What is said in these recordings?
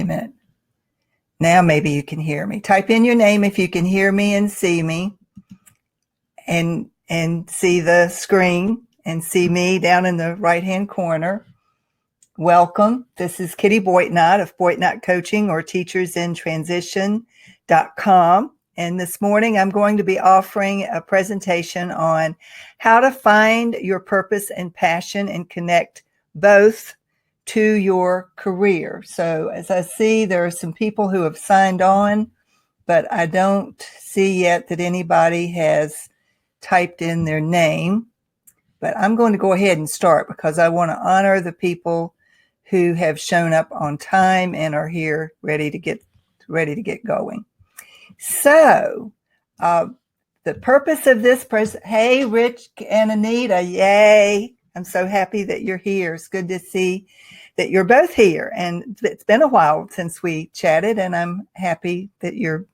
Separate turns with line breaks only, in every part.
a minute. Now maybe you can hear me. Type in your name if you can hear me and see me, and see the screen and see me down in the right-hand corner. Welcome. This is Kitty Boitnott of Boitnott Coaching, or teachersintransition.com. And this morning I'm going to be offering a presentation on how to find your purpose and passion and connect both to your career. So as I see, there are some people who have signed on, but I don't see yet that anybody has typed in their name. But I'm going to go ahead and start because I want to honor the people who have shown up on time and are here ready to get going. So the purpose of this hey, Rich and Anita, yay. I'm so happy that you're here. It's good to see that you're both here. And it's been a while since we chatted, and I'm happy that you're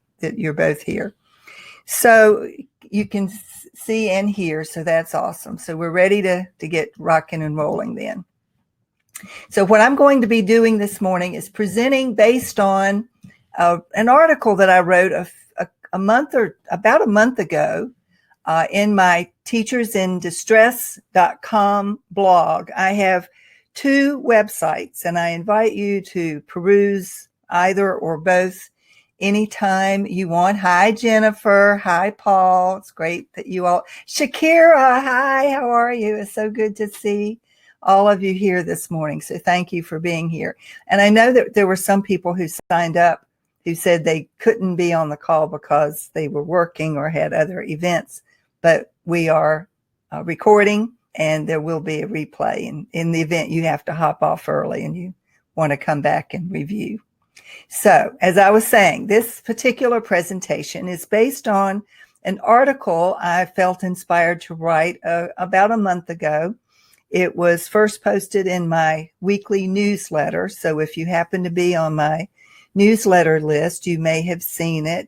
both here. So you can see and hear, so that's awesome. So we're ready to get rocking and rolling then. So what I'm going to be doing this morning is presenting based on an article that I wrote about a month ago in my teachersindistress.com blog. I have two websites, and I invite you to peruse either or both anytime you want. Hi, Jennifer. Hi, Paul. It's great that you all. Shakira, hi, how are you? It's so good to see all of you here this morning. So thank you for being here. And I know that there were some people who signed up who said they couldn't be on the call because they were working or had other events, but we are recording, and there will be a replay. And in the event you have to hop off early and you want to come back and review. So as I was saying, this particular presentation is based on an article I felt inspired to write about a month ago. It was first posted in my weekly newsletter. So if you happen to be on my newsletter list, you may have seen it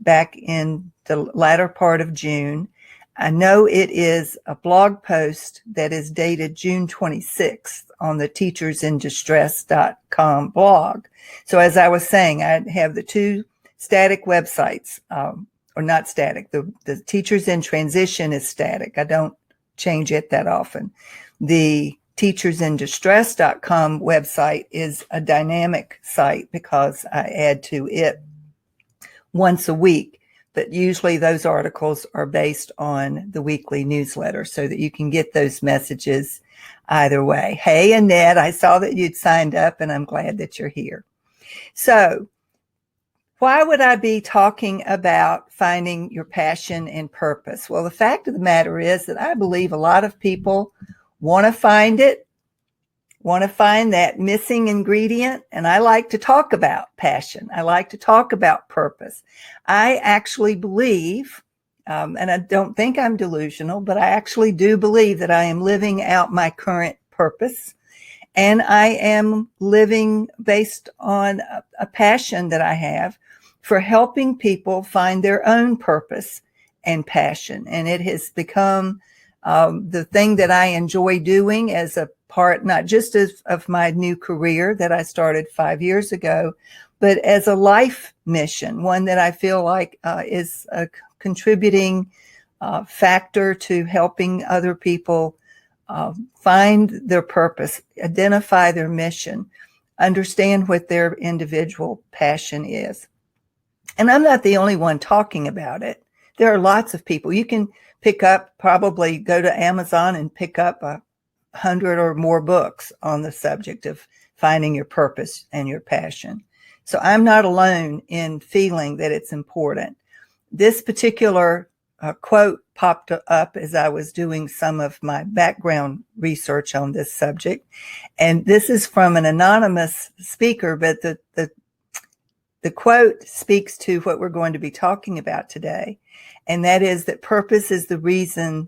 back in the latter part of June. I know it is a blog post that is dated June 26th on the teachersindistress.com blog. So as I was saying, I have the two static websites, or not static. The Teachers in Transition is static. I don't change it that often. The teachersindistress.com website is a dynamic site because I add to it once a week. But usually those articles are based on the weekly newsletter so that you can get those messages either way. Hey, Annette, I saw that you'd signed up, and I'm glad that you're here. So why would I be talking about finding your passion and purpose? Well, the fact of the matter is that I believe a lot of people want to find it, want to find that missing ingredient. And I like to talk about passion. I like to talk about purpose. I actually believe, and I don't think I'm delusional, but I actually do believe that I am living out my current purpose. And I am living based on a passion that I have for helping people find their own purpose and passion. And it has become the thing that I enjoy doing as a part, not just of my new career that I started 5 years ago, but as a life mission, one that I feel like is a contributing factor to helping other people find their purpose, identify their mission, understand what their individual passion is. And I'm not the only one talking about it. There are lots of people. You can probably go to Amazon and pick up 100 or more books on the subject of finding your purpose and your passion. So I'm not alone in feeling that it's important. This particular quote popped up as I was doing some of my background research on this subject. And this is from an anonymous speaker, but the quote speaks to what we're going to be talking about today. And that is that purpose is the reason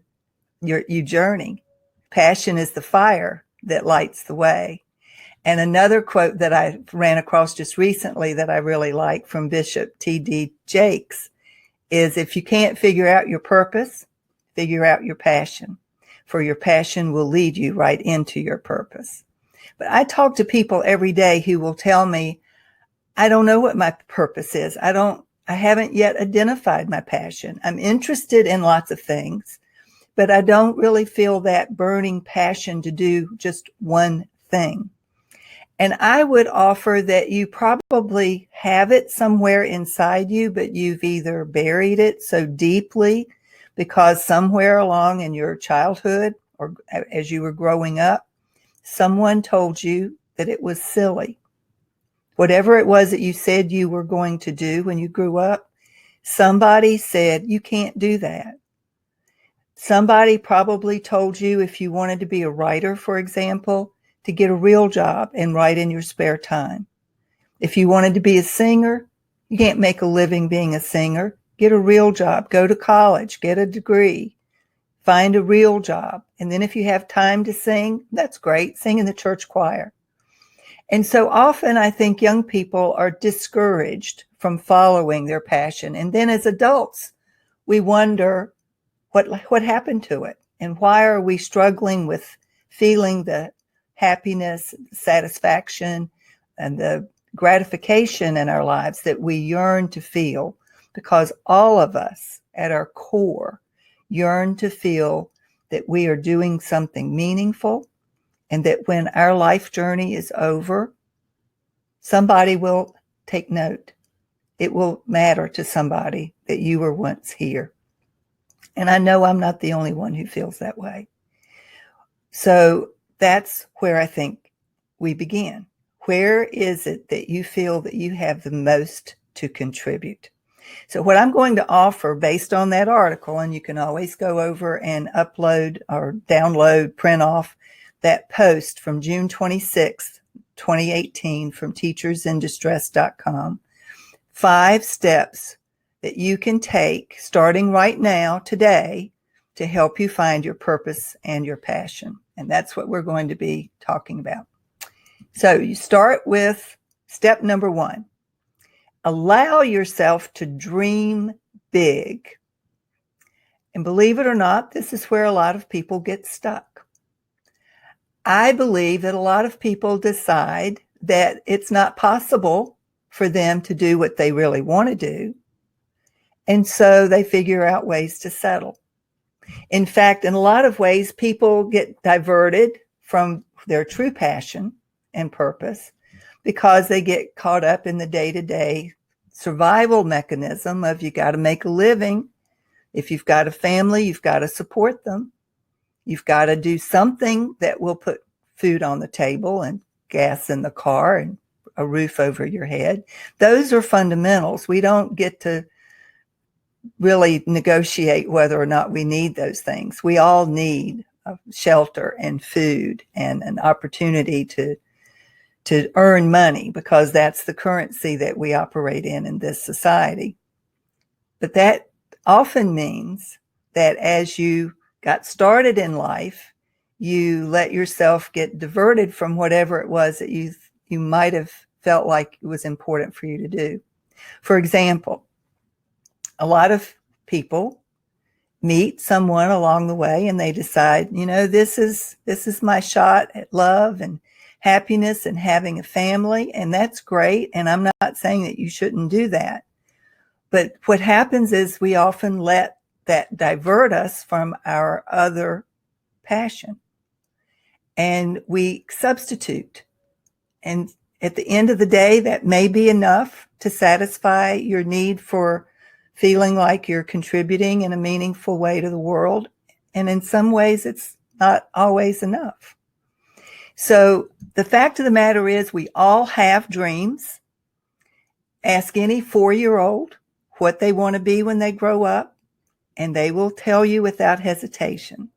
you journey. Passion is the fire that lights the way. And another quote that I ran across just recently that I really like from Bishop T.D. Jakes is, if you can't figure out your purpose, figure out your passion, for your passion will lead you right into your purpose. But I talk to people every day who will tell me, I don't know what my purpose is. I haven't yet identified my passion. I'm interested in lots of things, but I don't really feel that burning passion to do just one thing. And I would offer that you probably have it somewhere inside you, but you've either buried it so deeply because somewhere along in your childhood or as you were growing up, someone told you that it was silly. Whatever it was that you said you were going to do when you grew up, somebody said, you can't do that. Somebody probably told you if you wanted to be a writer, for example, to get a real job and write in your spare time. If you wanted to be a singer, you can't make a living being a singer. Get a real job, go to college, get a degree, find a real job. And then if you have time to sing, that's great. Sing in the church choir. And so often I think young people are discouraged from following their passion. And then as adults, we wonder what happened to it and why are we struggling with feeling the happiness, satisfaction, and the gratification in our lives that we yearn to feel, because all of us at our core yearn to feel that we are doing something meaningful and that when our life journey is over, somebody will take note. It will matter to somebody that you were once here. And I know I'm not the only one who feels that way. So that's where I think we begin. Where is it that you feel that you have the most to contribute? So what I'm going to offer based on that article, and you can always go over and upload or download, print off that post from June 26th, 2018 from teachersindistress.com, 5 steps that you can take starting right now, today, to help you find your purpose and your passion. And that's what we're going to be talking about. So you start with step number 1. Allow yourself to dream big. And believe it or not, this is where a lot of people get stuck. I believe that a lot of people decide that it's not possible for them to do what they really want to do. And so they figure out ways to settle. In fact, in a lot of ways, people get diverted from their true passion and purpose because they get caught up in the day-to-day survival mechanism of you got to make a living. If you've got a family, you've got to support them. You've got to do something that will put food on the table and gas in the car and a roof over your head. Those are fundamentals. We don't get to really negotiate whether or not we need those things. We all need shelter and food and an opportunity to earn money because that's the currency that we operate in this society. But that often means that as you got started in life, you let yourself get diverted from whatever it was that you might have felt like it was important for you to do. For example, a lot of people meet someone along the way and they decide, this is my shot at love and happiness and having a family, and that's great. And I'm not saying that you shouldn't do that. But what happens is we often let that divert us from our other passion. And we substitute. And at the end of the day, that may be enough to satisfy your need for feeling like you're contributing in a meaningful way to the world. And in some ways, it's not always enough. So the fact of the matter is we all have dreams. Ask any 4-year-old what they want to be when they grow up, and they will tell you without hesitation.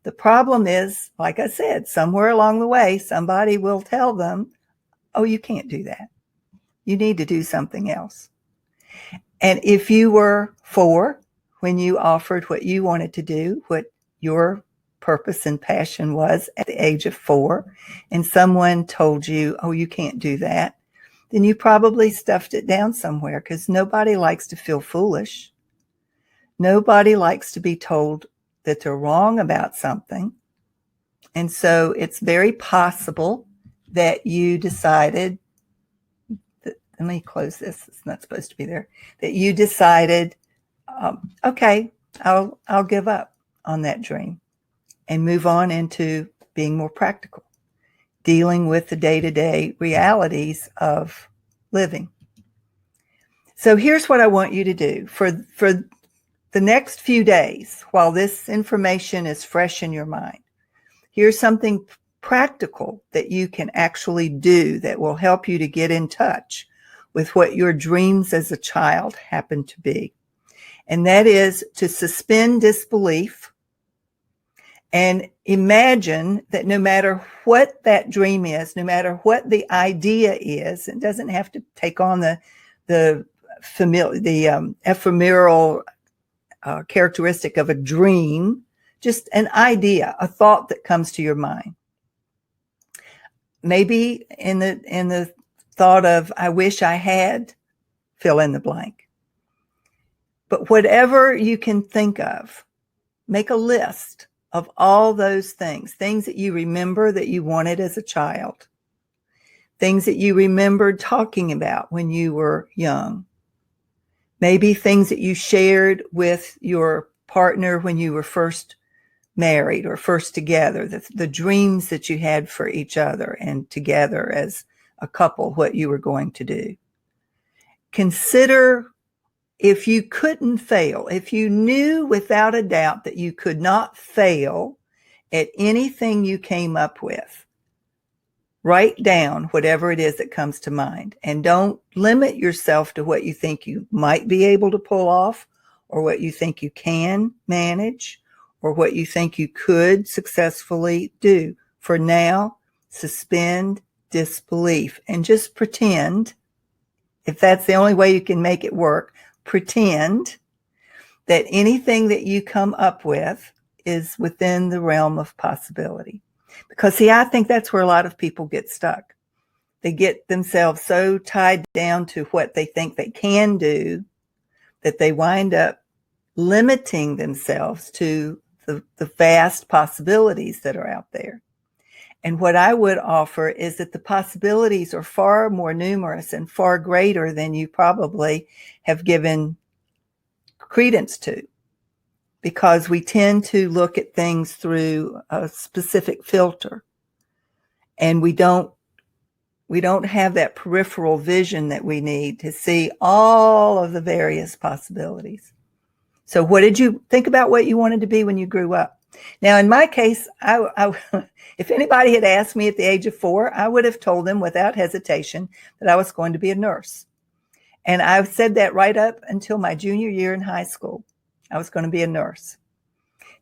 The problem is, like I said, somewhere along the way, somebody will tell them, oh, you can't do that. You need to do something else. And if you were 4 when you offered what you wanted to do, what your purpose and passion was at the age of 4, and someone told you, oh, you can't do that, then you probably stuffed it down somewhere because nobody likes to feel foolish. Nobody likes to be told that they're wrong about something. And so it's very possible that you decided, let me close this, it's not supposed to be there, that you decided, okay, I'll give up on that dream and move on into being more practical, dealing with the day-to-day realities of living. So here's what I want you to do for the next few days while this information is fresh in your mind. Here's something practical that you can actually do that will help you to get in touch with what your dreams as a child happen to be. And that is to suspend disbelief and imagine that no matter what that dream is, no matter what the idea is, it doesn't have to take on the ephemeral characteristic of a dream, just an idea, a thought that comes to your mind. Maybe in the thought of, I wish I had, fill in the blank. But whatever you can think of, make a list of all those things that you remember that you wanted as a child, things that you remembered talking about when you were young, maybe things that you shared with your partner when you were first married or first together, the dreams that you had for each other and together as a couple, what you were going to do. Consider if you couldn't fail, if you knew without a doubt that you could not fail at anything you came up with, write down whatever it is that comes to mind, and don't limit yourself to what you think you might be able to pull off or what you think you can manage or what you think you could successfully do. For now, suspend disbelief and just pretend, if that's the only way you can make it work, pretend that anything that you come up with is within the realm of possibility. Because see, I think that's where a lot of people get stuck. They get themselves so tied down to what they think they can do that they wind up limiting themselves to the vast possibilities that are out there. And what I would offer is that the possibilities are far more numerous and far greater than you probably have given credence to, because we tend to look at things through a specific filter, and we don't have that peripheral vision that we need to see all of the various possibilities. So what did you think about what you wanted to be when you grew up? Now, in my case, if anybody had asked me at the age of 4, I would have told them without hesitation that I was going to be a nurse. And I've said that right up until my junior year in high school. I was going to be a nurse.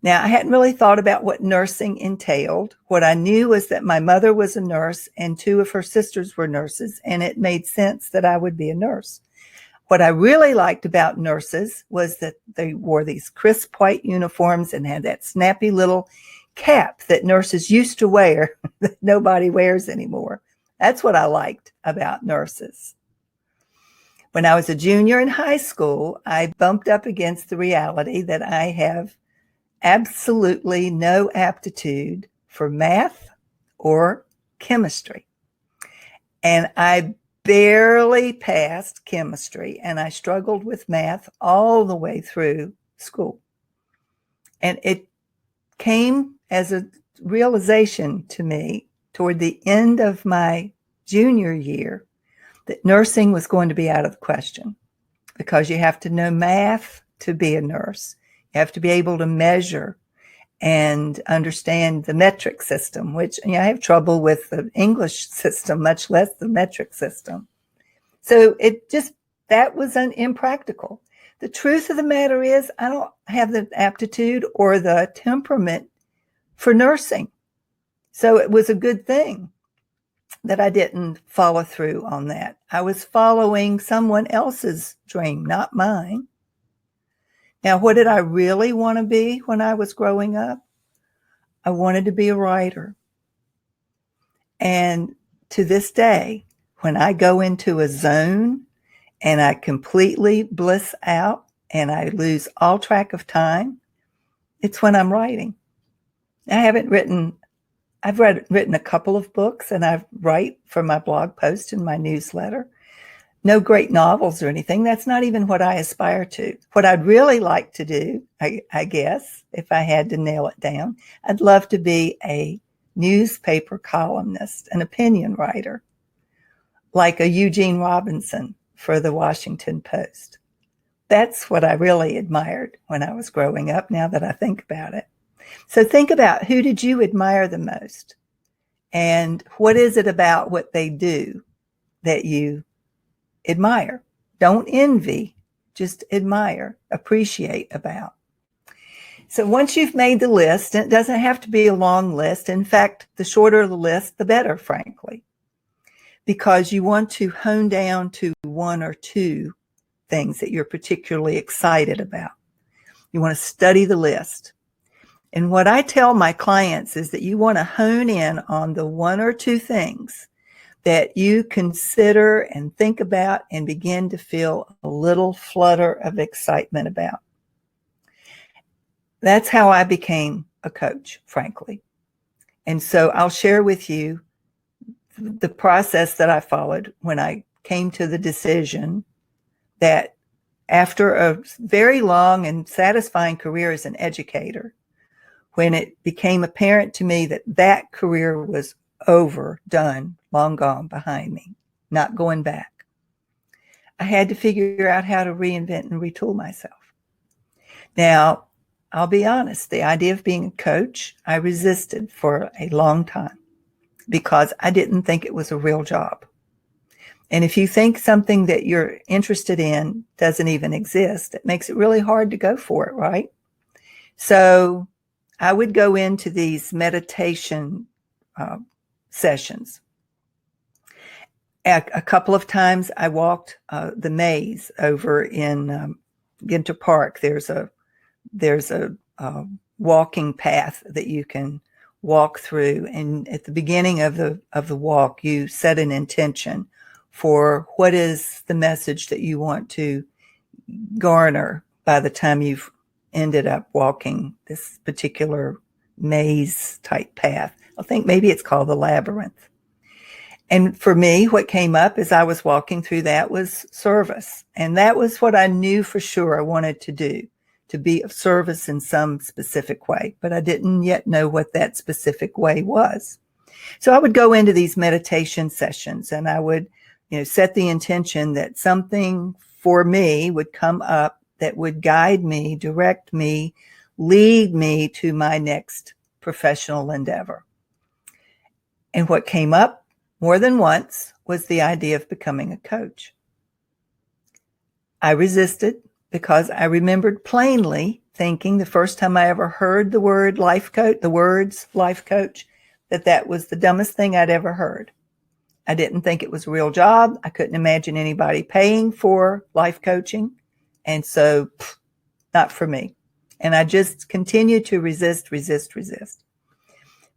Now, I hadn't really thought about what nursing entailed. What I knew was that my mother was a nurse and 2 of her sisters were nurses, and it made sense that I would be a nurse. What I really liked about nurses was that they wore these crisp white uniforms and had that snappy little cap that nurses used to wear that nobody wears anymore. That's what I liked about nurses. When I was a junior in high school, I bumped up against the reality that I have absolutely no aptitude for math or chemistry. And I barely passed chemistry, and I struggled with math all the way through school. And it came as a realization to me toward the end of my junior year that nursing was going to be out of the question, because you have to know math to be a nurse. You have to be able to measure and understand the metric system, which I have trouble with the English system, much less the metric system. So that was impractical. The truth of the matter is, I don't have the aptitude or the temperament for nursing. So it was a good thing that I didn't follow through on that. I was following someone else's dream, not mine. Now, what did I really want to be when I was growing up? I wanted to be a writer. And to this day, when I go into a zone and I completely bliss out and I lose all track of time, it's when I'm writing. I haven't written I've written a couple of books, and I write for my blog post and my newsletter. No great novels or anything. That's not even what I aspire to. What I'd really like to do, I guess, if I had to nail it down, I'd love to be a newspaper columnist, an opinion writer, like a Eugene Robinson for the Washington Post. That's what I really admired when I was growing up, now that I think about it. So think about, who did you admire the most? And what is it about what they do that you admire? Don't envy, just admire, appreciate about. So once you've made the list, and it doesn't have to be a long list. In fact, the shorter the list, the better, frankly, because you want to hone down to one or two things that you're particularly excited about. You want to study the list. And what I tell my clients is that you want to hone in on the one or two things that you consider and think about and begin to feel a little flutter of excitement about. That's how I became a coach, frankly. And so I'll share with you the process that I followed when I came to the decision that after a very long and satisfying career as an educator, when it became apparent to me that that career was over, done, long gone behind me, not going back, I had to figure out how to reinvent and retool myself. Now, I'll be honest, the idea of being a coach, I resisted for a long time because I didn't think it was a real job. And if you think something that you're interested in doesn't even exist, it makes it really hard to go for it, right? So I would go into these meditation sessions. A couple of times I walked the maze over in Ginter Park. There's a walking path that you can walk through, and at the beginning of the walk, you set an intention for what is the message that you want to garner by the time you've ended up walking this particular maze type path. I think maybe it's called the labyrinth. And for me, what came up as I was walking through that was service. And that was what I knew for sure I wanted to do, to be of service in some specific way. But I didn't yet know what that specific way was. So I would go into these meditation sessions, and I would, set the intention that something for me would come up that would guide me, direct me, lead me to my next professional endeavor. And what came up more than once was the idea of becoming a coach. I resisted because I remembered plainly thinking the first time I ever heard the words life coach, that was the dumbest thing I'd ever heard. I didn't think it was a real job. I couldn't imagine anybody paying for life coaching. And so, not for me. And I just continued to resist.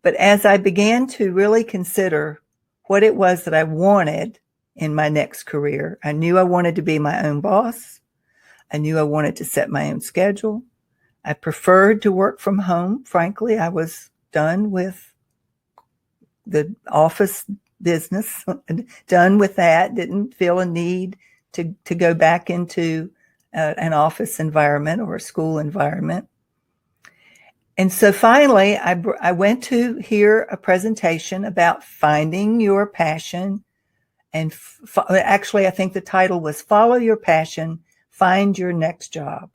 But as I began to really consider what it was that I wanted in my next career, I knew I wanted to be my own boss. I knew I wanted to set my own schedule. I preferred to work from home. Frankly, I was done with the office business, done with that, didn't feel a need to go back into an office environment or a school environment. And so finally, I went to hear a presentation about finding your passion. And actually, I think the title was Follow Your Passion, Find Your Next Job.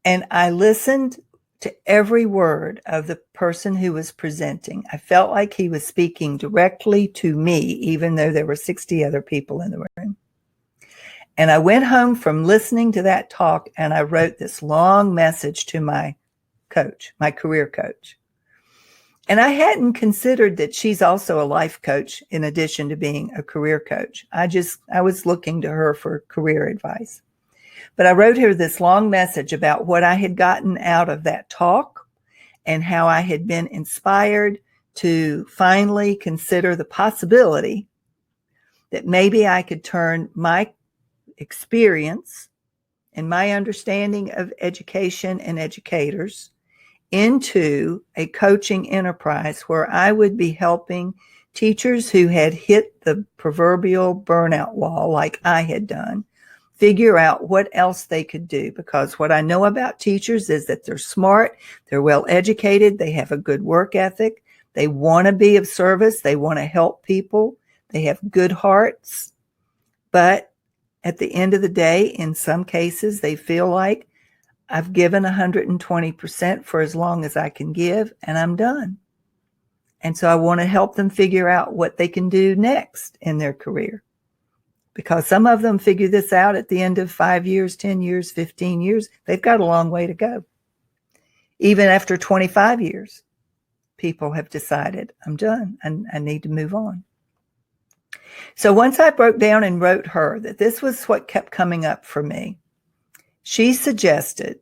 And I listened to every word of the person who was presenting. I felt like he was speaking directly to me, even though there were 60 other people in the room. And I went home from listening to that talk, and I wrote this long message to my coach, my career coach. And I hadn't considered that she's also a life coach in addition to being a career coach. I was looking to her for career advice. But I wrote her this long message about what I had gotten out of that talk and how I had been inspired to finally consider the possibility that maybe I could turn my experience and my understanding of education and educators into a coaching enterprise where I would be helping teachers who had hit the proverbial burnout wall like I had done, figure out what else they could do. Because what I know about teachers is that they're smart, they're well educated, they have a good work ethic, they want to be of service, they want to help people, they have good hearts. But at the end of the day, in some cases, they feel like I've given 120% for as long as I can give, and I'm done. And so I want to help them figure out what they can do next in their career. Because some of them figure this out at the end of 5 years, 10 years, 15 years. They've got a long way to go. Even after 25 years, people have decided, I'm done, and I need to move on. So once I broke down and wrote her that this was what kept coming up for me, she suggested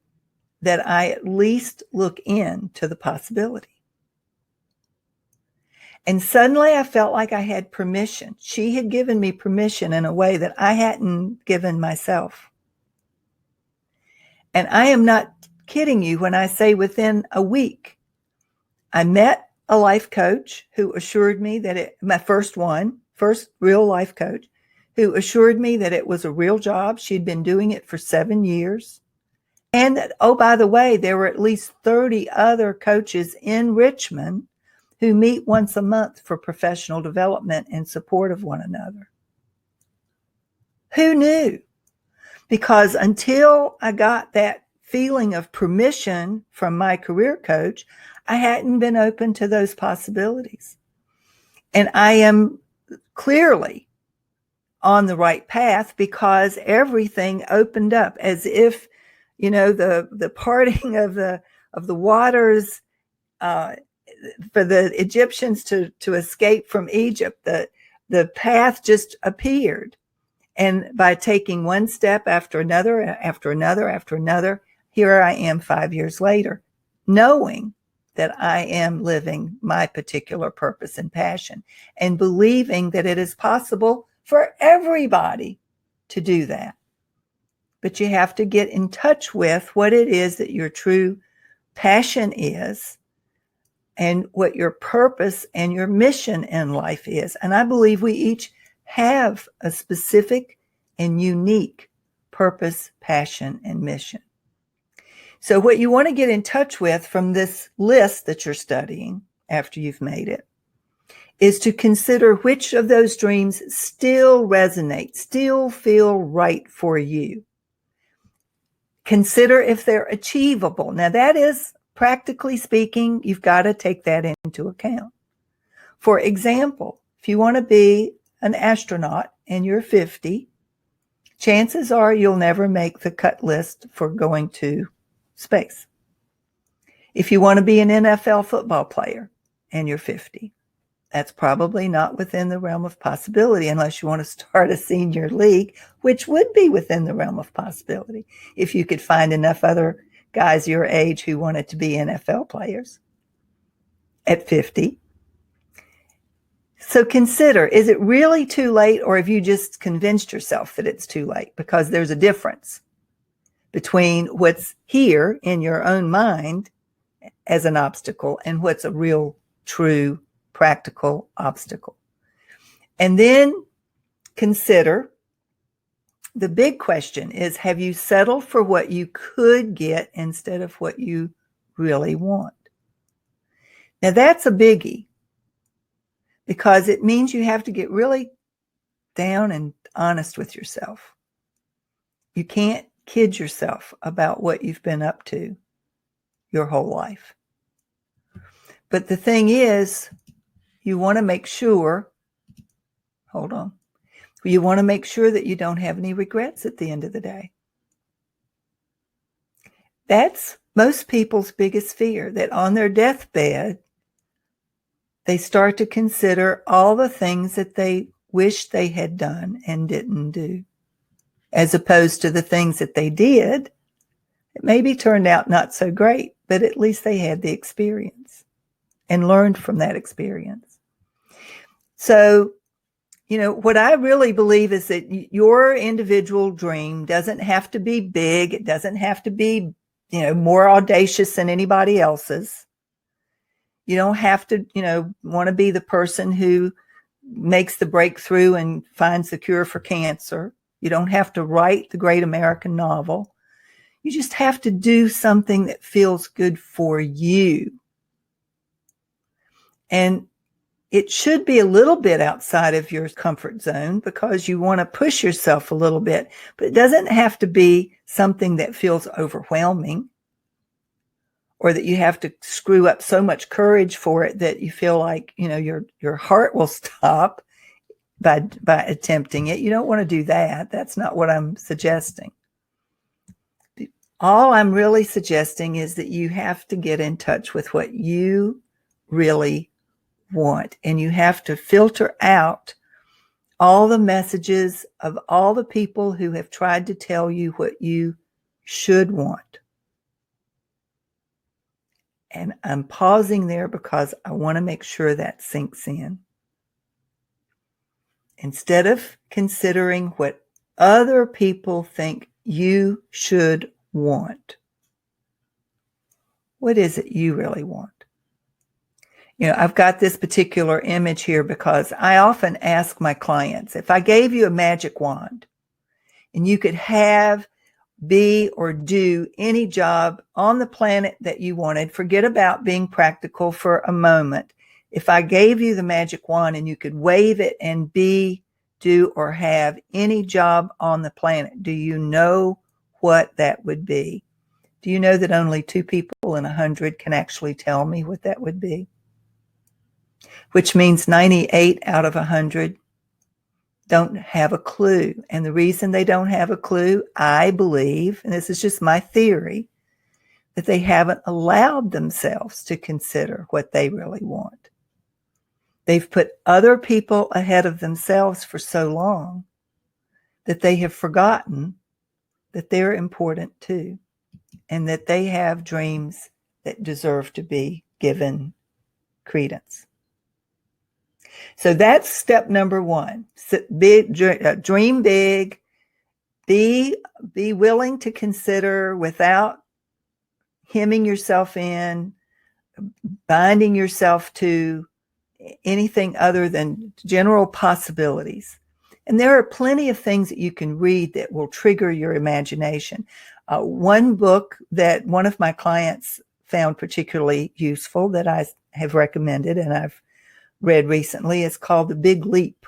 that I at least look into the possibility. And suddenly I felt like I had permission. She had given me permission in a way that I hadn't given myself. And I am not kidding you when I say within a week, I met a life coach who assured me that my first real life coach, who assured me that it was a real job. She'd been doing it for 7 years. And that, oh, by the way, there were at least 30 other coaches in Richmond who meet once a month for professional development and support of one another. Who knew? Because until I got that feeling of permission from my career coach, I hadn't been open to those possibilities. And I am clearly on the right path because everything opened up as if, the parting of the waters, for the Egyptians to escape from Egypt, the path just appeared. And by taking one step after another, after another, after another, here I am 5 years later, knowing that I am living my particular purpose and passion and believing that it is possible for everybody to do that. But you have to get in touch with what it is that your true passion is and what your purpose and your mission in life is. And I believe we each have a specific and unique purpose, passion, and mission. So what you want to get in touch with from this list that you're studying after you've made it is to consider which of those dreams still resonate, still feel right for you. Consider if they're achievable. Now that is, practically speaking, you've got to take that into account. For example, if you want to be an astronaut and you're 50, chances are you'll never make the cut list for going to space. If you want to be an NFL football player and you're 50, that's probably not within the realm of possibility unless you want to start a senior league, which would be within the realm of possibility if you could find enough other guys your age who wanted to be NFL players at 50. So consider, is it really too late, or have you just convinced yourself that it's too late? Because there's a difference between what's here in your own mind as an obstacle and what's a real, true, practical obstacle. And then consider, the big question is, have you settled for what you could get instead of what you really want? Now that's a biggie, because it means you have to get really down and honest with yourself. You can't kid yourself about what you've been up to your whole life. But the thing is, you want to make sure, you want to make sure that you don't have any regrets at the end of the day. That's most people's biggest fear, that on their deathbed, they start to consider all the things that they wish they had done and didn't do, as opposed to the things that they did. It maybe turned out not so great, but at least they had the experience and learned from that experience. So, what I really believe is that your individual dream doesn't have to be big. It doesn't have to be more audacious than anybody else's. You don't have to, want to be the person who makes the breakthrough and finds the cure for cancer. You don't have to write the great American novel. You just have to do something that feels good for you. And it should be a little bit outside of your comfort zone because you want to push yourself a little bit, but it doesn't have to be something that feels overwhelming or that you have to screw up so much courage for it that you feel like, your heart will stop by attempting it. You don't want to do that. That's not what I'm suggesting. All I'm really suggesting is that you have to get in touch with what you really want, and you have to filter out all the messages of all the people who have tried to tell you what you should want. And I'm pausing there because I want to make sure that sinks in. Instead of considering what other people think you should want, what is it you really want? I've got this particular image here because I often ask my clients, if I gave you a magic wand and you could have, be, or do any job on the planet that you wanted, forget about being practical for a moment. If I gave you the magic wand and you could wave it and be, do, or have any job on the planet, do you know what that would be? Do you know that only 2 people in 100 can actually tell me what that would be? Which means 98 out of 100 don't have a clue. And the reason they don't have a clue, I believe, and this is just my theory, that they haven't allowed themselves to consider what they really want. They've put other people ahead of themselves for so long that they have forgotten that they're important too, and that they have dreams that deserve to be given credence. So that's step number 1. Dream big. Be willing to consider without hemming yourself in, binding yourself to anything other than general possibilities. And there are plenty of things that you can read that will trigger your imagination. One book that one of my clients found particularly useful that I have recommended and I've read recently is called The Big Leap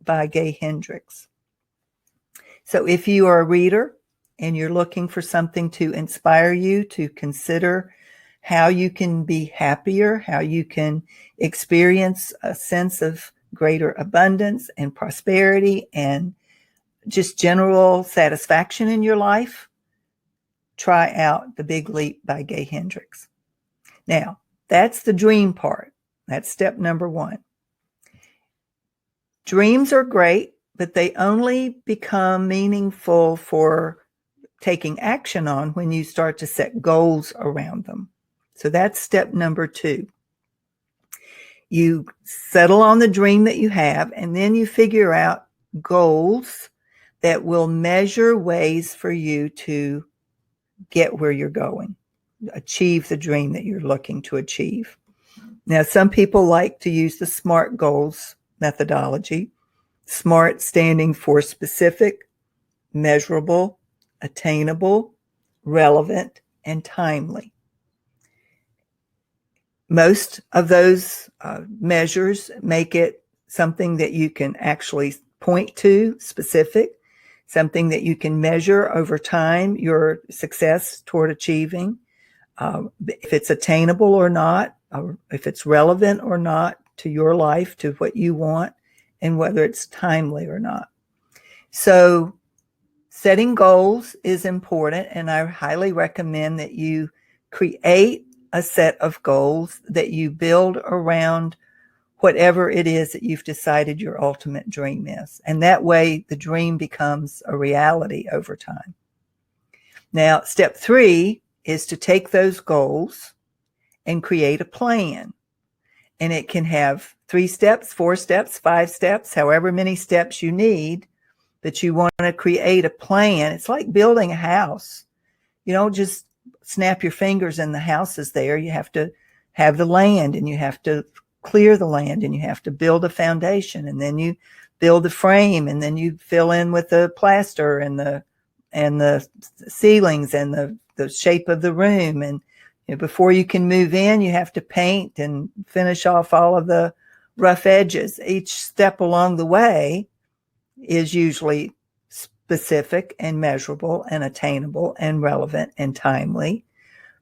by Gay Hendricks. So if you are a reader and you're looking for something to inspire you to consider how you can be happier, how you can experience a sense of greater abundance and prosperity and just general satisfaction in your life, try out The Big Leap by Gay Hendricks. Now, that's the dream part. That's step number 1. Dreams are great, but they only become meaningful for taking action on when you start to set goals around them. So that's step number 2. You settle on the dream that you have, and then you figure out goals that will measure ways for you to get where you're going, achieve the dream that you're looking to achieve. Now, some people like to use the SMART goals methodology. SMART standing for specific, measurable, attainable, relevant, and timely. Most of those measures make it something that you can actually point to, specific, something that you can measure over time, your success toward achieving, if it's attainable or not, or if it's relevant or not to your life, to what you want, and whether it's timely or not. So setting goals is important, and I highly recommend that you create a set of goals that you build around whatever it is that you've decided your ultimate dream is. And that way the dream becomes a reality over time. Now, step 3 is to take those goals and create a plan. And it can have 3 steps, 4 steps, 5 steps, however many steps you need, but you want to create a plan. It's like building a house. You don't just snap your fingers and the house is there. You have to have the land, and you have to clear the land, and you have to build a foundation, and then you build the frame, and then you fill in with the plaster and the ceilings and the shape of the room. And before you can move in, you have to paint and finish off all of the rough edges. Each step along the way is usually specific and measurable and attainable and relevant and timely.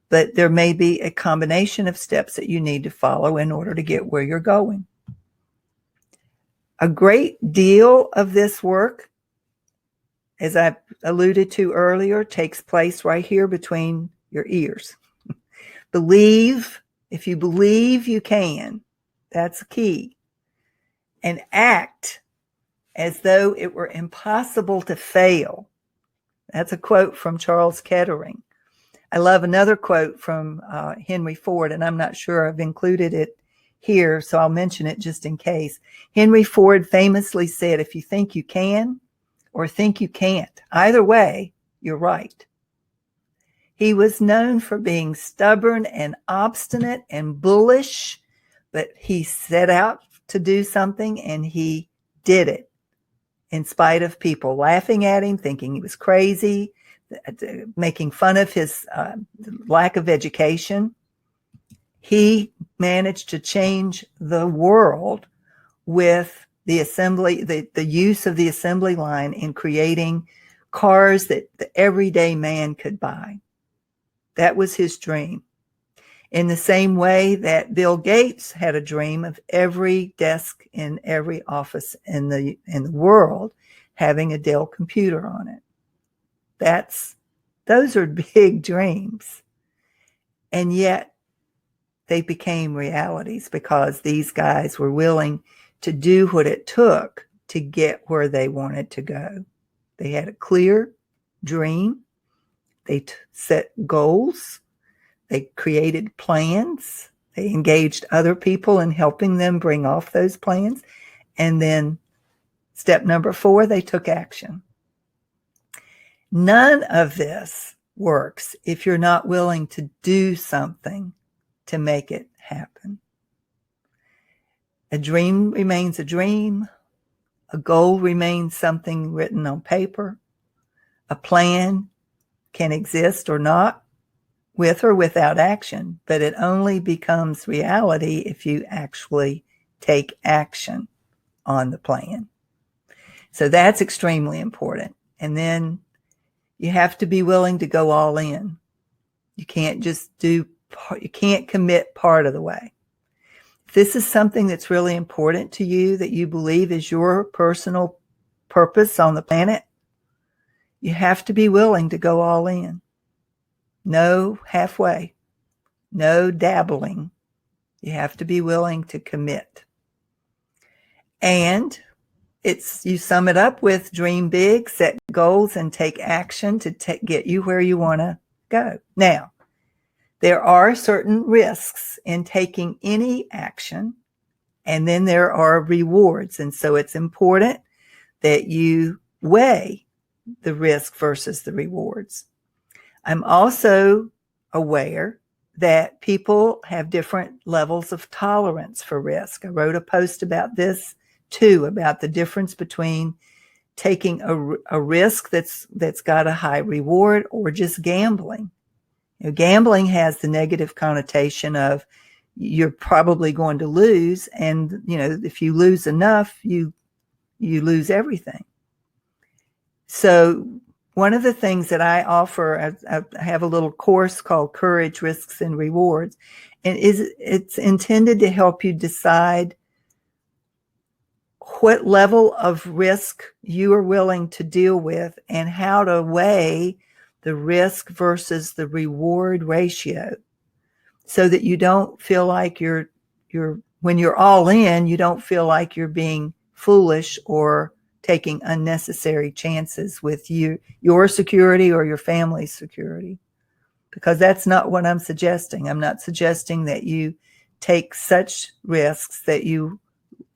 But there may be a combination of steps that you need to follow in order to get where you're going. A great deal of this work, as I alluded to earlier, takes place right here between your ears. Believe, if you believe you can, that's key. And act as though it were impossible to fail. That's a quote from Charles Kettering. I love another quote from Henry Ford, and I'm not sure I've included it here, so I'll mention it just in case. Henry Ford famously said, if you think you can or think you can't, either way, you're right. He was known for being stubborn and obstinate and bullish, but he set out to do something and he did it in spite of people laughing at him, thinking he was crazy, making fun of his lack of education. He managed to change the world with the use of the assembly line in creating cars that the everyday man could buy. That was his dream. In the same way that Bill Gates had a dream of every desk in every office in the world having a Dell computer on it. Those are big dreams. And yet they became realities because these guys were willing to do what it took to get where they wanted to go. They had a clear dream. They set goals. They created plans. They engaged other people in helping them bring off those plans. And then step number 4, they took action. None of this works if you're not willing to do something to make it happen. A dream remains a dream. A goal remains something written on paper. A plan can exist or not, with or without action, but it only becomes reality if you actually take action on the plan. So that's extremely important. And then you have to be willing to go all in. You can't you can't commit part of the way. If this is something that's really important to you, that you believe is your personal purpose on the planet, you have to be willing to go all in. No halfway, no dabbling. You have to be willing to commit. And you sum it up with dream big, set goals, and take action to get you where you want to go. Now, there are certain risks in taking any action, and then there are rewards. And so it's important that you weigh the risk versus the rewards. I'm also aware that people have different levels of tolerance for risk. I wrote a post about this too, about the difference between taking a risk that's got a high reward or just gambling. Gambling has the negative connotation of you're probably going to lose, and if you lose enough, you lose everything. So one of the things that I offer, I have a little course called Courage, Risks, and Rewards, and it's intended to help you decide what level of risk you are willing to deal with and how to weigh the risk versus the reward ratio, so that you don't feel like when you're all in, you don't feel like you're being foolish or taking unnecessary chances with your security or your family's security, because that's not what I'm suggesting. I'm not suggesting that you take such risks that you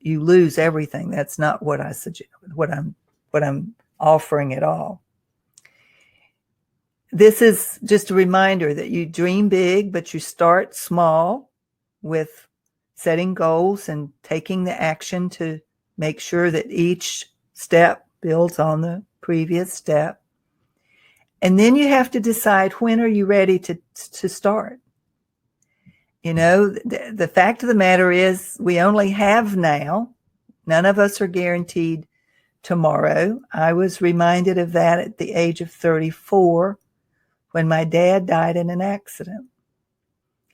lose everything. That's not what I suggest, what I'm offering at all. this is just a reminder that you dream big, but you start small with setting goals and taking the action to make sure that each step builds on the previous step. And then you have to decide, when are you ready to start? The fact of the matter is, we only have now. None of us are guaranteed tomorrow. I was reminded of that at the age of 34 when my dad died in an accident.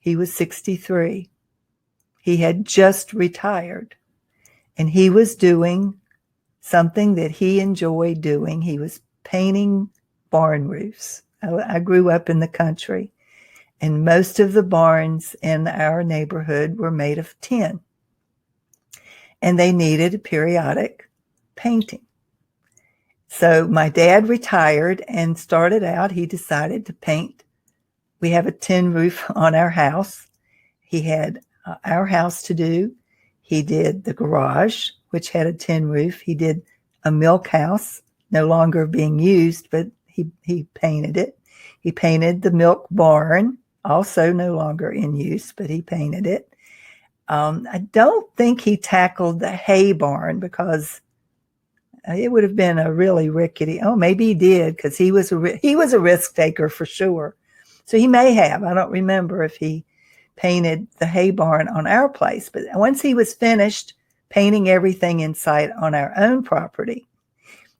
He was 63. He had just retired, and he was doing something that he enjoyed doing. He was painting barn roofs. I grew up in the country, and most of the barns in our neighborhood were made of tin, and they needed periodic painting. So my dad retired and started out. He decided to paint. We have a tin roof on our house. He had our house to do. He did the garage, which had a tin roof. He did a milk house, no longer being used, but he painted it. He painted the milk barn, also no longer in use, but he painted it. I don't think he tackled the hay barn because it would have been a really rickety. Oh, maybe he did, because he was a risk taker for sure. So he may have. I don't remember if he painted the hay barn on our place. But once he was finished painting everything in sight on our own property,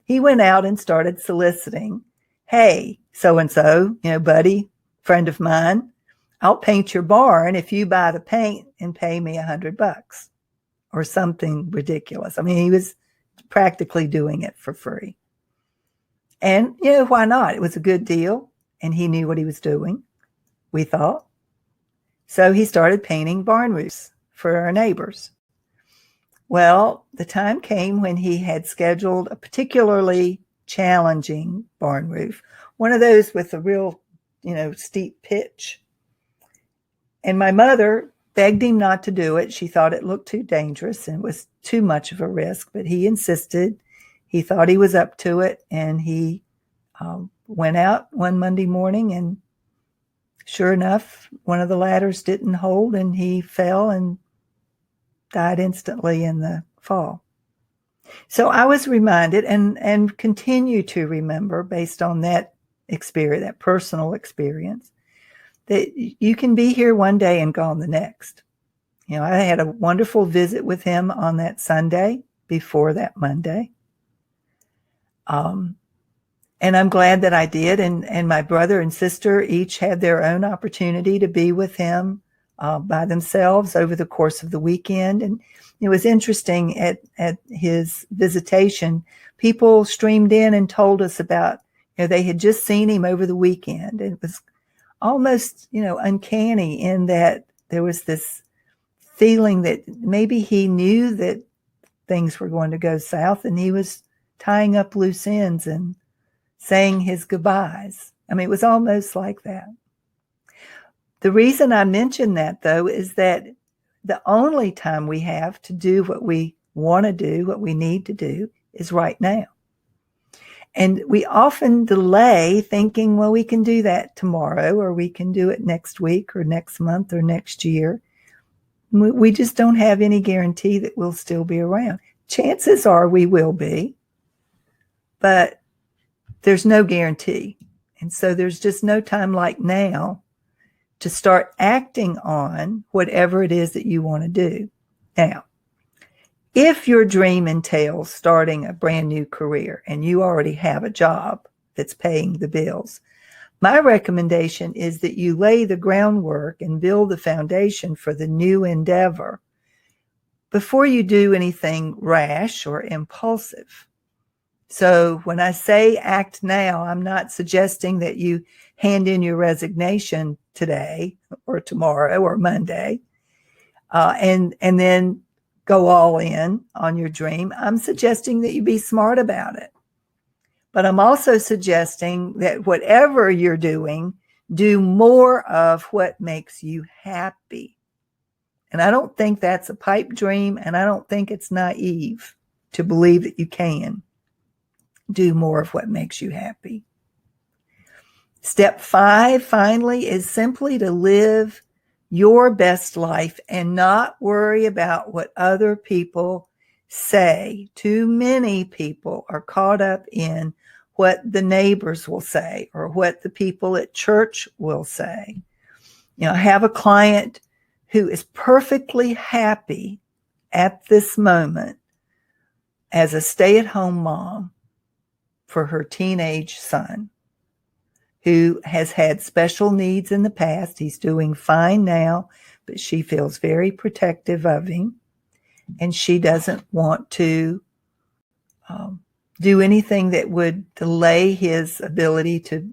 he went out and started soliciting. Hey, so-and-so, buddy, friend of mine, I'll paint your barn if you buy the paint and pay me $100 or something ridiculous. I mean, he was practically doing it for free. And, why not? It was a good deal, and he knew what he was doing, we thought. So he started painting barn roofs for our neighbors. Well, the time came when he had scheduled a particularly challenging barn roof, one of those with a real, steep pitch. And my mother begged him not to do it. She thought it looked too dangerous and was too much of a risk, but he insisted. He thought he was up to it, and he went out one Monday morning, and sure enough, one of the ladders didn't hold, and he fell and died instantly in the fall. So I was reminded and continue to remember, based on that experience, that personal experience, that you can be here one day and gone the next. I had a wonderful visit with him on that Sunday before that Monday. And I'm glad that I did. And my brother and sister each had their own opportunity to be with him by themselves over the course of the weekend. And it was interesting at his visitation, people streamed in and told us about, they had just seen him over the weekend. It was almost, uncanny in that there was this feeling that maybe he knew that things were going to go south, and he was tying up loose ends and saying his goodbyes. I mean, it was almost like that. The reason I mention that, though, is that the only time we have to do what we want to do, what we need to do, is right now. And we often delay, thinking, well, we can do that tomorrow, or we can do it next week or next month or next year. We just don't have any guarantee that we'll still be around. Chances are we will be, but there's no guarantee. And so there's just no time like now to start acting on whatever it is that you want to do. Now, if your dream entails starting a brand new career and you already have a job that's paying the bills, my recommendation is that you lay the groundwork and build the foundation for the new endeavor before you do anything rash or impulsive. So when I say act now, I'm not suggesting that you hand in your resignation today or tomorrow or Monday and then go all in on your dream. I'm suggesting that you be smart about it. But I'm also suggesting that whatever you're doing, do more of what makes you happy. And I don't think that's a pipe dream, and I don't think it's naive to believe that you can do more of what makes you happy. Step 5, finally, is simply to live your best life and not worry about what other people say. Too many people are caught up in what the neighbors will say or what the people at church will say. I have a client who is perfectly happy at this moment as a stay-at-home mom for her teenage son, who has had special needs in the past. He's doing fine now, but she feels very protective of him, and she doesn't want to do anything that would delay his ability to,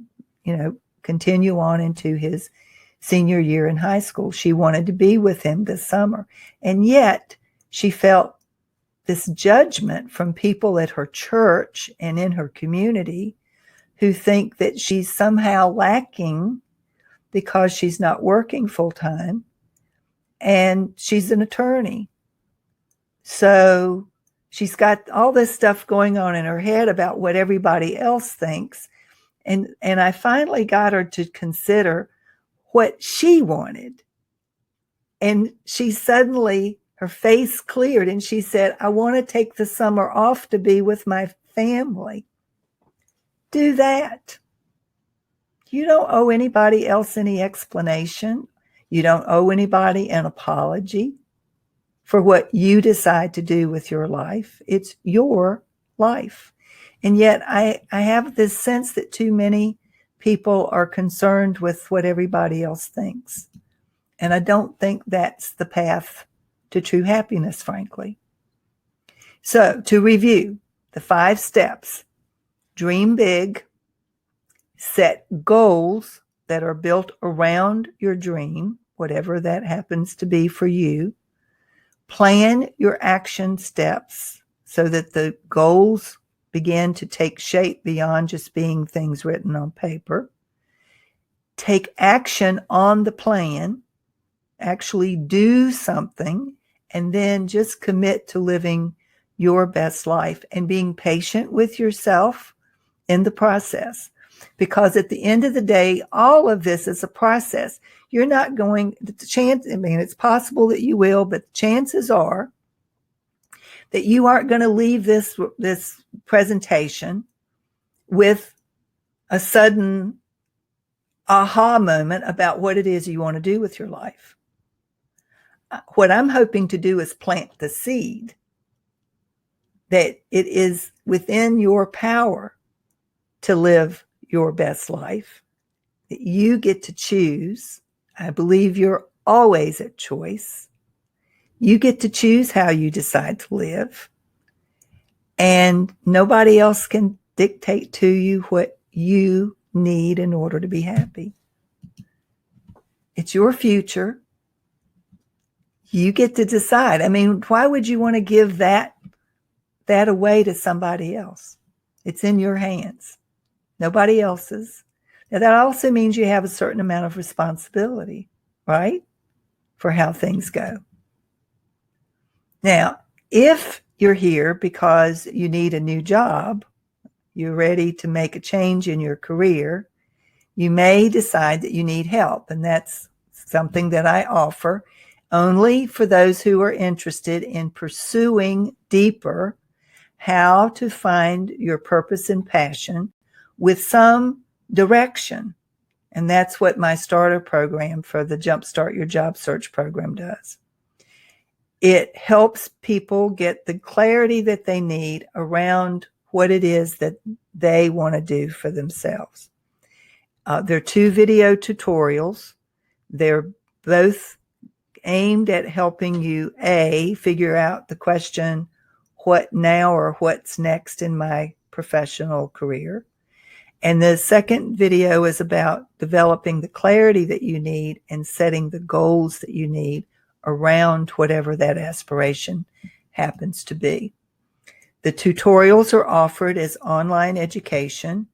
continue on into his senior year in high school. She wanted to be with him this summer, and yet she felt this judgment from people at her church and in her community who think that she's somehow lacking because she's not working full time, and she's an attorney. So she's got all this stuff going on in her head about what everybody else thinks. And I finally got her to consider what she wanted. And she suddenly, her face cleared, and she said, I want to take the summer off to be with my family. Do that. You don't owe anybody else any explanation. You don't owe anybody an apology for what you decide to do with your life. It's your life. And yet I have this sense that too many people are concerned with what everybody else thinks. And I don't think that's the path to true happiness, frankly. So to review the 5 steps: dream big, set goals that are built around your dream, whatever that happens to be for you. Plan your action steps so that the goals begin to take shape beyond just being things written on paper. Take action on the plan, actually do something, and then just commit to living your best life and being patient with yourself in the process. Because at the end of the day, all of this is a process. You're not going, it's possible that you will, but the chances are that you aren't going to leave this presentation with a sudden aha moment about what it is you want to do with your life. What I'm hoping to do is plant the seed that it is within your power to live your best life, that you get to choose. I believe you're always at choice. You get to choose how you decide to live, and nobody else can dictate to you what you need in order to be happy. It's your future. You get to decide. I mean, why would you want to give that away to somebody else? It's in your hands, nobody else's. Now, that also means you have a certain amount of responsibility, right, for how things go. Now, if you're here because you need a new job, you're ready to make a change in your career, you may decide that you need help, and that's something that I offer only for those who are interested in pursuing deeper how to find your purpose and passion with some direction. And that's what my starter program for the Jumpstart Your Job Search program does. It helps people get the clarity that they need around what it is that they want to do for themselves. There are 2 video tutorials. They're both aimed at helping you, A, figure out the question, what now or what's next in my professional career. And the second video is about developing the clarity that you need and setting the goals that you need around whatever that aspiration happens to be. The tutorials are offered as online education,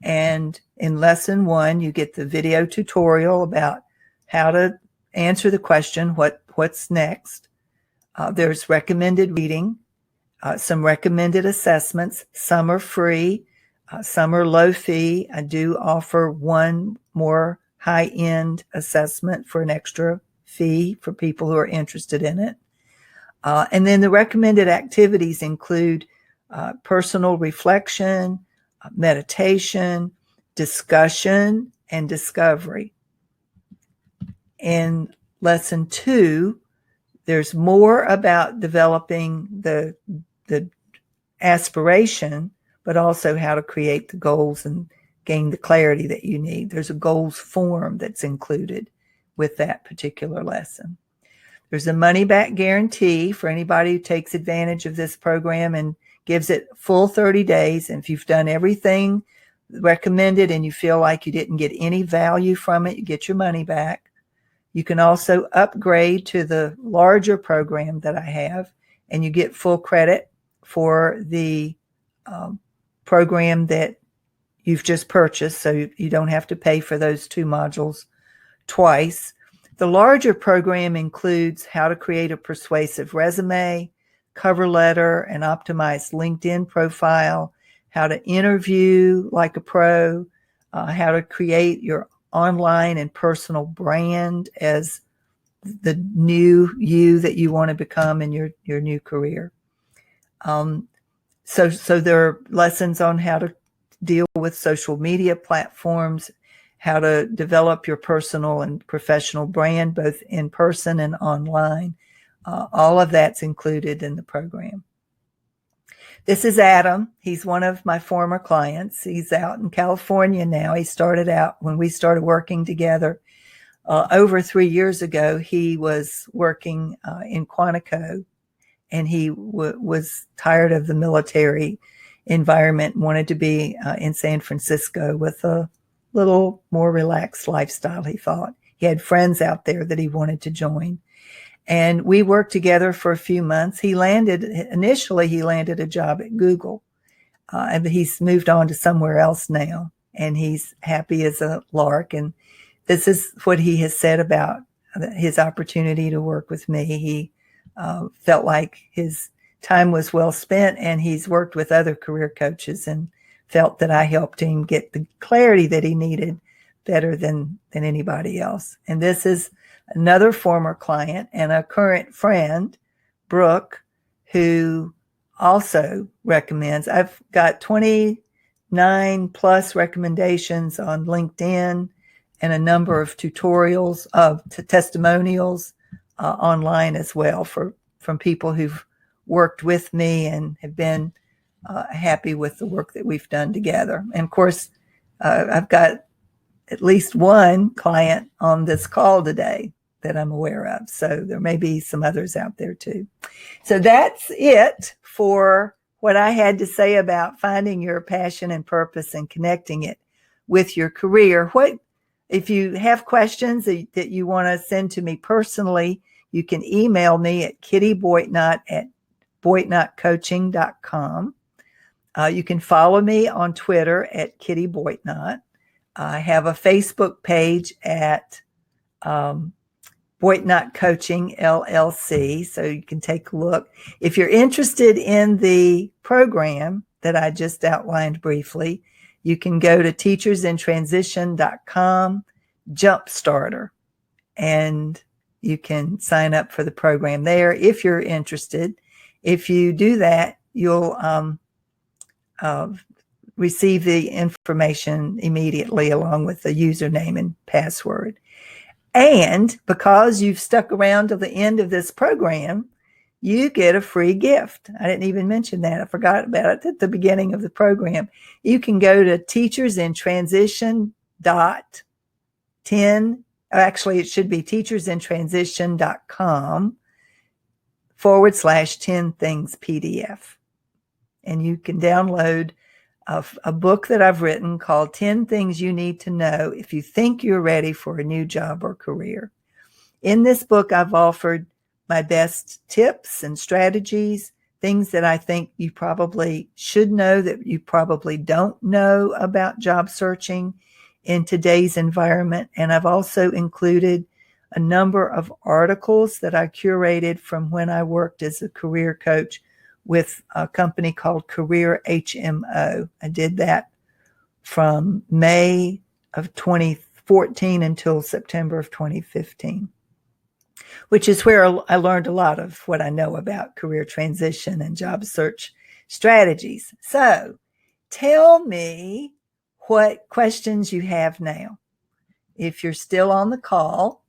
and in lesson 1, you get the video tutorial about how to answer the question, what's next. There's recommended reading, some recommended assessments. Some are free. Some are low fee. I do offer one more high-end assessment for an extra fee for people who are interested in it. And then the recommended activities include personal reflection, meditation, discussion, and discovery. In lesson 2, there's more about developing the aspiration, but also how to create the goals and gain the clarity that you need. There's a goals form that's included with that particular lesson. There's a money-back guarantee for anybody who takes advantage of this program and gives it full 30 days. And if you've done everything recommended and you feel like you didn't get any value from it, you get your money back. You can also upgrade to the larger program that I have, and you get full credit for the program that you've just purchased, so you don't have to pay for those 2 modules twice. The larger program includes how to create a persuasive resume, cover letter, an optimized LinkedIn profile, how to interview like a pro, how to create your online and personal brand as the new you that you want to become in your new career. So there are lessons on how to deal with social media platforms, how to develop your personal and professional brand, both in person and online. All of that's included in the program. This is Adam. He's one of my former clients. He's out in California now. He started out when we started working together over 3 years ago. He was working in Quantico, and he was tired of the military environment and wanted to be in San Francisco with a little more relaxed lifestyle, he thought. He had friends out there that he wanted to join. And we worked together for a few months. Initially he landed a job at Google, and he's moved on to somewhere else now, and he's happy as a lark. And this is what he has said about his opportunity to work with me. He felt like his time was well spent, and he's worked with other career coaches and felt that I helped him get the clarity that he needed better than anybody else. And this is another former client and a current friend, Brooke, who also recommends. I've got 29 plus recommendations on LinkedIn and a number of tutorials of testimonials online as well from people who've worked with me and have been happy with the work that we've done together. And of course, I've got at least one client on this call today that I'm aware of. So there may be some others out there too. So that's it for what I had to say about finding your passion and purpose and connecting it with your career. If you have questions that you want to send to me personally, you can email me at kittyboitnott@boitnottcoaching.com. You can follow me on Twitter at Kitty Boitnott. I have a Facebook page at Boitnott Coaching LLC, so you can take a look. If you're interested in the program that I just outlined briefly, you can go to teachersintransition.com Jumpstarter, and you can sign up for the program there if you're interested. If you do that, you'll receive the information immediately along with the username and password. And because you've stuck around till the end of this program, you get a free gift. I didn't even mention that. I forgot about it at the beginning of the program. You can go to teachersinTransition.10. Actually, it should be teachersinTransition.com/10 things PDF. And you can download a book that I've written called 10 Things You Need to Know If You Think You're Ready for a New Job or Career. In this book, I've offered my best tips and strategies, things that I think you probably should know that you probably don't know about job searching in today's environment. And I've also included a number of articles that I curated from when I worked as a career coach with a company called Career HMO. I did that from May of 2014 until September of 2015, which is where I learned a lot of what I know about career transition and job search strategies. So tell me what questions you have now. If you're still on the call,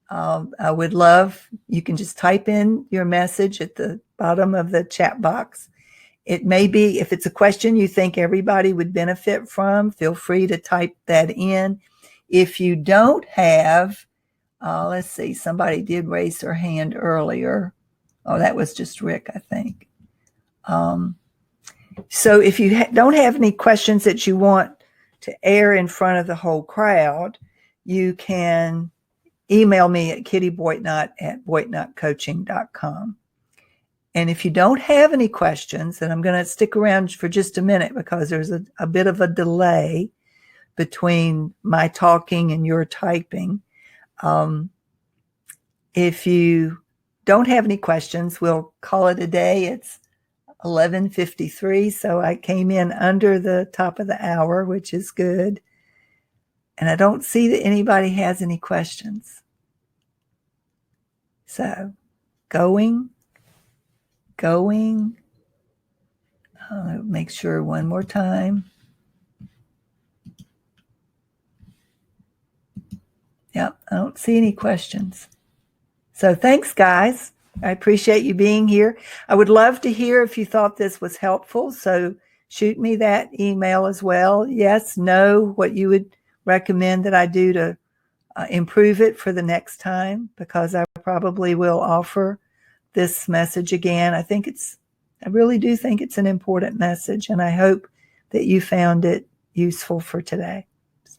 I would love, you can just type in your message at the bottom of the chat box. It may be, if it's a question you think everybody would benefit from, feel free to type that in. If you don't have, let's see, somebody did raise their hand earlier. Oh, that was just Rick, I think. So if you don't have any questions that you want to air in front of the whole crowd, you can email me at kittyboitnott@boitnottcoaching.com. And if you don't have any questions, and I'm going to stick around for just a minute because there's a bit of a delay between my talking and your typing. If you don't have any questions, we'll call it a day. It's 11:53, so I came in under the top of the hour, which is good. And I don't see that anybody has any questions. So going. Make sure one more time. Yep, I don't see any questions. So thanks, guys. I appreciate you being here. I would love to hear if you thought this was helpful. So shoot me that email as well. Yes, no, what you would recommend that I do to improve it for the next time, because I probably will offer this message again. I really do think it's an important message, and I hope that you found it useful for today.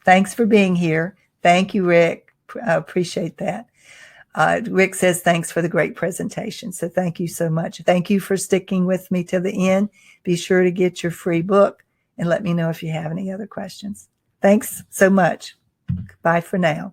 Thanks for being here. Thank you, Rick. I appreciate that. Rick says, thanks for the great presentation. So thank you so much. Thank you for sticking with me to the end. Be sure to get your free book and let me know if you have any other questions. Thanks so much. Bye for now.